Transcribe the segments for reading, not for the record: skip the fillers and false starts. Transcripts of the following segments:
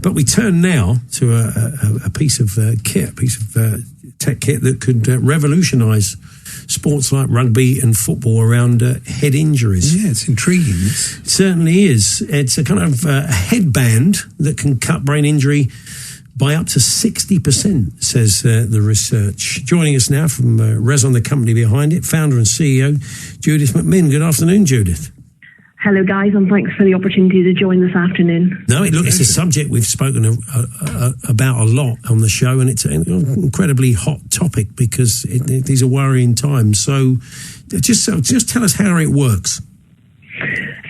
But we turn now to a piece of tech kit that could revolutionise sports like rugby and football around head injuries. Yeah, it's intriguing. It certainly is. It's a kind of headband that can cut brain injury by up to 60%, says the research. Joining us now from Rezon, the company behind it, founder and CEO, Judith McMinn. Good afternoon, Judith. Hello, guys, and thanks for the opportunity to join this afternoon. No, look, it's a subject we've spoken about a lot on the show, and it's an incredibly hot topic because these are worrying times. So just tell us how it works.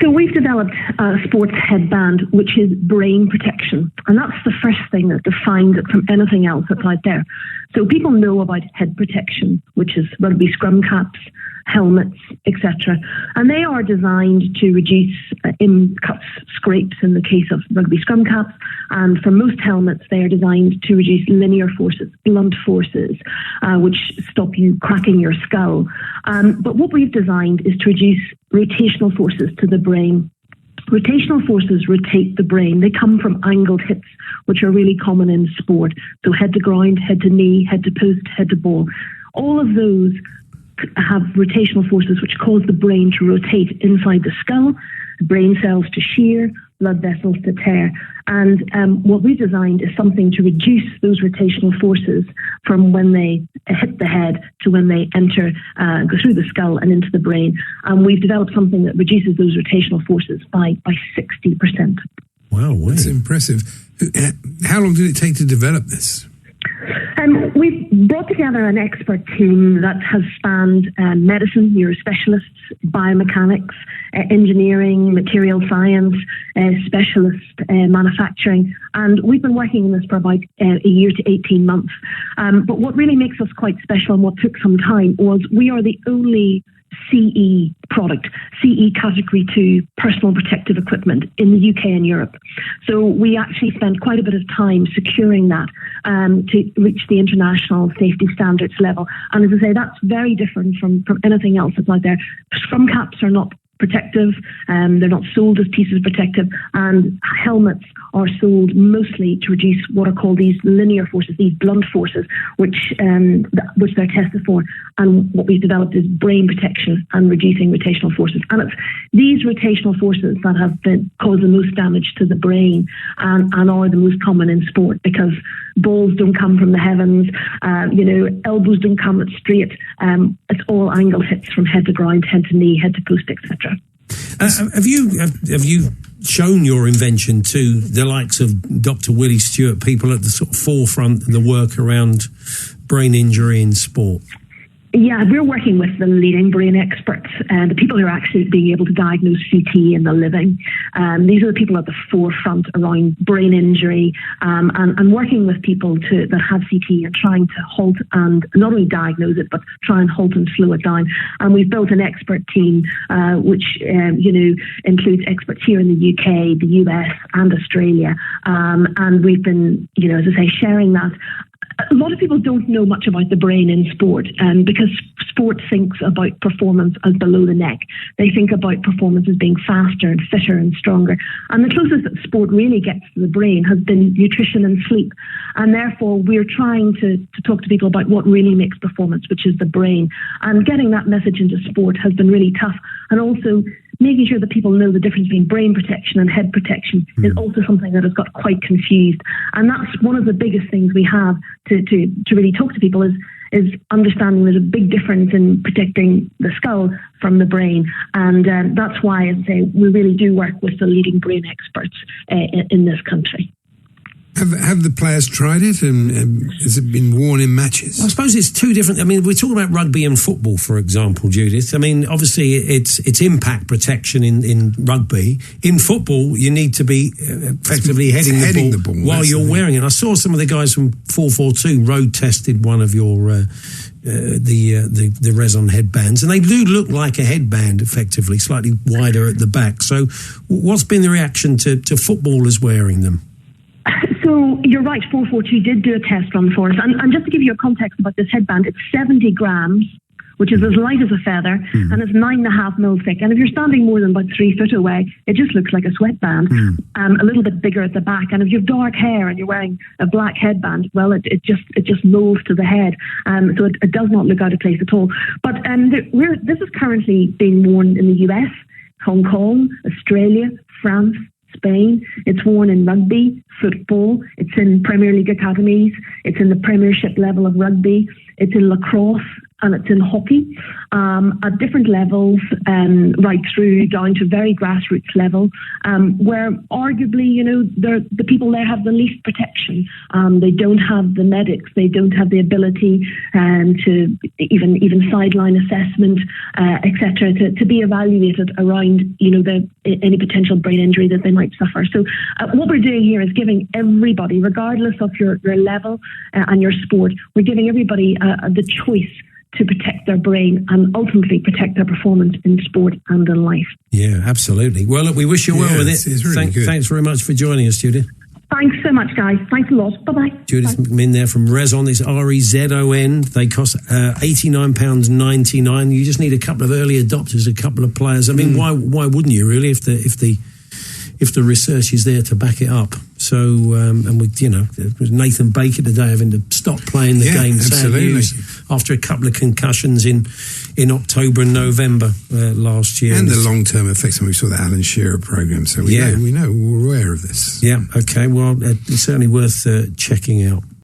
So we've developed a sports headband, which is brain protection. And that's the first thing that defines it from anything else that's out there. So people know about head protection, which is rugby scrum caps, helmets, etc. And they are designed to reduce cuts, scrapes in the case of rugby scrum caps. And for most helmets, they are designed to reduce linear forces, blunt forces, which stop you cracking your skull. But what we've designed is to reduce rotational forces to the brain. Rotational forces rotate the brain. They come from angled hits, which are really common in sport. So head to ground, head to knee, head to post, head to ball. All of those have rotational forces which cause the brain to rotate inside the skull, brain cells to shear, blood vessels to tear. And what we designed is something to reduce those rotational forces from when they hit the head to when they enter, go through the skull and into the brain. And we've developed something that reduces those rotational forces by 60%. Wow, that's impressive. How long did it take to develop this? We've brought together an expert team that has spanned medicine, neurospecialists, biomechanics, engineering, material science, specialist manufacturing, and we've been working on this for about a year to 18 months. But what really makes us quite special and what took some time was we are the only CE product, CE Category 2 personal protective equipment in the UK and Europe. So we actually spent quite a bit of time securing that to reach the international safety standards level. And as I say, that's very different from anything else that's out there. Scrum caps are not protective, they're not sold as pieces of protective, and helmets are sold mostly to reduce what are called these linear forces, these blunt forces, which they're tested for. And what we've developed is brain protection and reducing rotational forces. And it's these rotational forces that have caused the most damage to the brain and are the most common in sport, because balls don't come from the heavens, elbows don't come straight. It's all angle hits from head to ground, head to knee, head to post, etc. Have you shown your invention to the likes of Dr. Willie Stewart, people at the sort of forefront of the work around brain injury in sport? Yeah, we're working with the leading brain experts, the people who are actually being able to diagnose CT in the living. These are the people at the forefront around brain injury, and working with people that have CT and trying to halt and not only diagnose it, but try and halt and slow it down. And we've built an expert team, which includes experts here in the UK, the US, and Australia. And we've been, as I say, sharing that. A lot of people don't know much about the brain in sport, because sport thinks about performance as below the neck. They think about performance as being faster and fitter and stronger. And the closest that sport really gets to the brain has been nutrition and sleep. And therefore, we're trying to talk to people about what really makes performance, which is the brain. And getting that message into sport has been really tough. And also making sure that people know the difference between brain protection and head protection is also something that has got quite confused. And that's one of the biggest things we have to really talk to people is understanding there's a big difference in protecting the skull from the brain. And that's why, as I say, we really do work with the leading brain experts in this country. Have the players tried it, and has it been worn in matches? I suppose it's two different. I mean, we're talking about rugby and football, for example, Judith. I mean, obviously, it's impact protection in rugby. In football, you need to be effectively heading the ball while you're wearing it. I saw some of the guys from 442 road tested one of your the Rezon headbands, and they do look like a headband, effectively, slightly wider at the back. So, what's been the reaction to footballers wearing them? So you're right, 442 did do a test run for us. And just to give you a context about this headband, it's 70 grams, which is as light as a feather, and it's 9.5 mil thick. And if you're standing more than about 3 foot away, it just looks like a sweatband, a little bit bigger at the back. And if you have dark hair and you're wearing a black headband, well, it just molds to the head, so it does not look out of place at all. But this is currently being worn in the US, Hong Kong, Australia, France, Spain. It's worn in rugby, football. It's in Premier League academies. It's in the Premiership level of rugby. It's in lacrosse, and it's in hockey at different levels, right through down to very grassroots level, where arguably, the people there have the least protection. They don't have the medics. They don't have the ability to even sideline assessment, etc., to be evaluated around any potential brain injury that they might suffer. So what we're doing here is giving everybody, regardless of your level and your sport, we're giving everybody the choice to protect their brain and ultimately protect their performance in sport and in life. Yeah, absolutely. Well, look, we wish you well with it. It's really good. Thanks very much for joining us, Judith. Thanks so much, guys. Thanks a lot. Bye-bye. Judith McMinn there from Rezon. It's Rezon. They cost £89.99. You just need a couple of early adopters, a couple of players. I mean, why wouldn't you really if the research is there to back it up? So, and it was Nathan Baker today having to stop playing the game, sad news, after a couple of concussions in October and November last year. And the long-term effects, and we saw the Alan Shearer programme, so we're aware of this. Yeah, okay, well, it's certainly worth checking out.